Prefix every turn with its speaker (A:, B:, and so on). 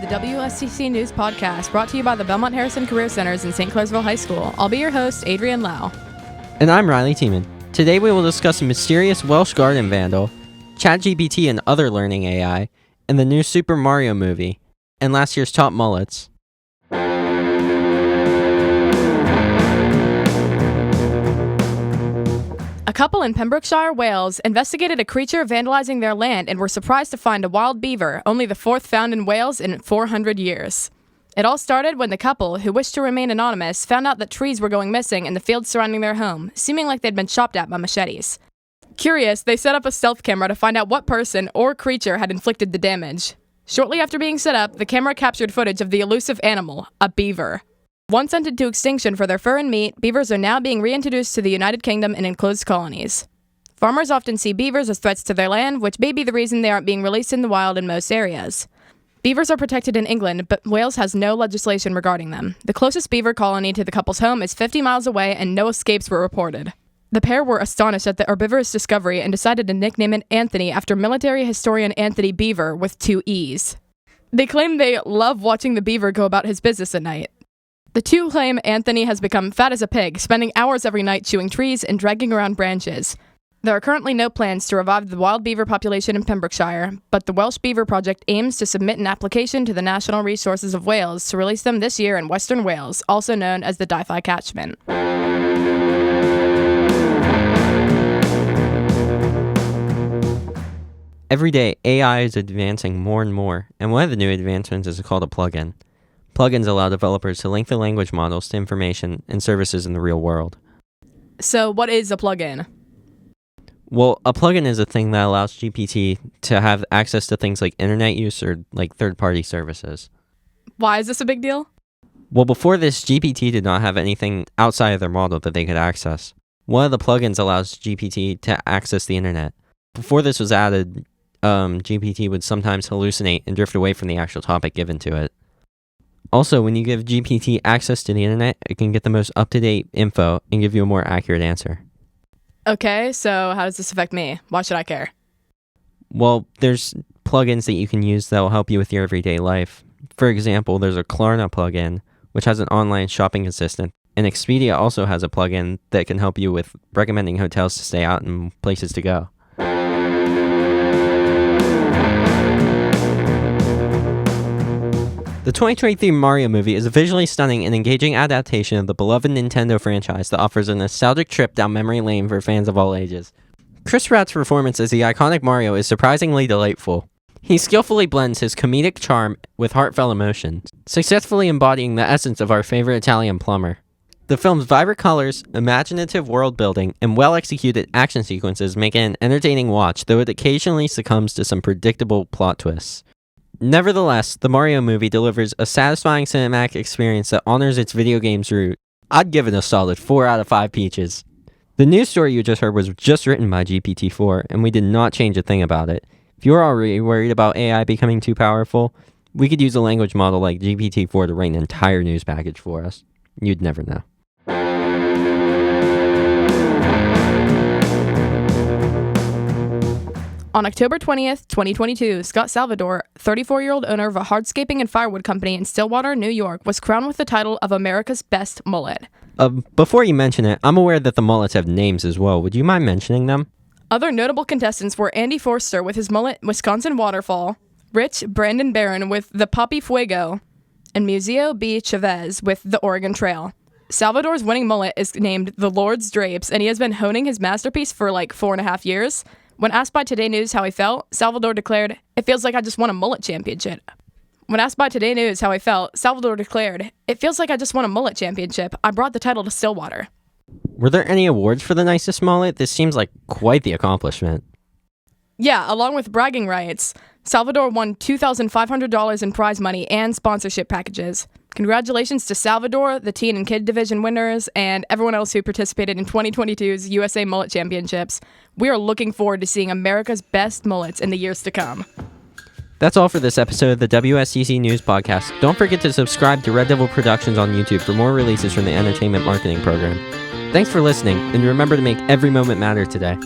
A: the WSTC News Podcast, brought to you by the Belmont-Harrison Career Centers in St. Clairsville High School. I'll be your host, Adrian Lau.
B: And I'm Riley Tiemann. Today we will discuss a mysterious Welsh garden vandal, ChatGPT and other learning AI, and the new Super Mario movie, and last year's top mullets.
A: A couple in Pembrokeshire, Wales, investigated a creature vandalizing their land and were surprised to find a wild beaver, only the fourth found in Wales in 400 years. It all started when the couple, who wished to remain anonymous, found out that trees were going missing in the fields surrounding their home, seeming like they'd been chopped at by machetes. Curious, they set up a stealth camera to find out what person or creature had inflicted the damage. Shortly after being set up, the camera captured footage of the elusive animal, a beaver. Once hunted to extinction for their fur and meat, beavers are now being reintroduced to the United Kingdom in enclosed colonies. Farmers often see beavers as threats to their land, which may be the reason they aren't being released in the wild in most areas. Beavers are protected in England, but Wales has no legislation regarding them. The closest beaver colony to the couple's home is 50 miles away, and no escapes were reported. The pair were astonished at the herbivorous discovery and decided to nickname it Anthony after military historian Anthony Beaver with 2 E's. They claim they love watching the beaver go about his business at night. The two claim Anthony has become fat as a pig, spending hours every night chewing trees and dragging around branches. There are currently no plans to revive the wild beaver population in Pembrokeshire, but the Welsh Beaver Project aims to submit an application to the National Resources of Wales to release them this year in Western Wales, also known as the Dyfi catchment.
B: Every day, AI is advancing more and more, and one of the new advancements is called a plugin. Plugins allow developers to link the language models to information and services in the real world.
A: So what is a plugin?
B: Well, a plugin is a thing that allows GPT to have access to things like internet use or like third-party services.
A: Why is this a big deal?
B: Well, before this, GPT did not have anything outside of their model that they could access. One of the plugins allows GPT to access the internet. Before this was added, GPT would sometimes hallucinate and drift away from the actual topic given to it. Also, when you give GPT access to the internet, it can get the most up-to-date info and give you a more accurate answer.
A: Okay, so how does this affect me? Why should I care?
B: Well, there's plugins that you can use that will help you with your everyday life. For example, there's a Klarna plugin, which has an online shopping assistant, and Expedia also has a plugin that can help you with recommending hotels to stay at and places to go. The 2023 Mario movie is a visually stunning and engaging adaptation of the beloved Nintendo franchise that offers a nostalgic trip down memory lane for fans of all ages. Chris Pratt's performance as the iconic Mario is surprisingly delightful. He skillfully blends his comedic charm with heartfelt emotion, successfully embodying the essence of our favorite Italian plumber. The film's vibrant colors, imaginative world building, and well-executed action sequences make it an entertaining watch, though it occasionally succumbs to some predictable plot twists. Nevertheless, the Mario movie delivers a satisfying cinematic experience that honors its video game's root. I'd give it a solid 4 out of 5 peaches. The news story you just heard was just written by GPT-4, and we did not change a thing about it. If you're already worried about AI becoming too powerful, we could use a language model like GPT-4 to write an entire news package for us. You'd never know.
A: On October 20th, 2022, Scott Salvador, 34-year-old owner of a hardscaping and firewood company in Stillwater, New York, was crowned with the title of America's Best Mullet.
B: Before you mention it, I'm aware that the mullets have names as well. Would you mind mentioning them?
A: Other notable contestants were Andy Forster with his mullet Wisconsin Waterfall, Rich Brandon Barron with the Papi Fuego, and Museo B. Chavez with the Oregon Trail. Salvador's winning mullet is named the Lord's Drapes, and he has been honing his masterpiece for like 4.5 years. When asked by Today News how he felt, Salvador declared, "It feels like I just won a mullet championship." When asked by Today News how he felt, Salvador declared, "It feels like I just won a mullet championship. I brought the title to Stillwater."
B: Were there any awards for the nicest mullet? This seems like quite the accomplishment.
A: Yeah, along with bragging rights, Salvador won $2,500 in prize money and sponsorship packages. Congratulations to Salvador, the teen and kid division winners, and everyone else who participated in 2022's USA Mullet Championships. We are looking forward to seeing America's best mullets in the years to come.
B: That's all for this episode of the WSTC News Podcast. Don't forget to subscribe to Red Devil Productions on YouTube for more releases from the Entertainment Marketing Program. Thanks for listening, and remember to make every moment matter today.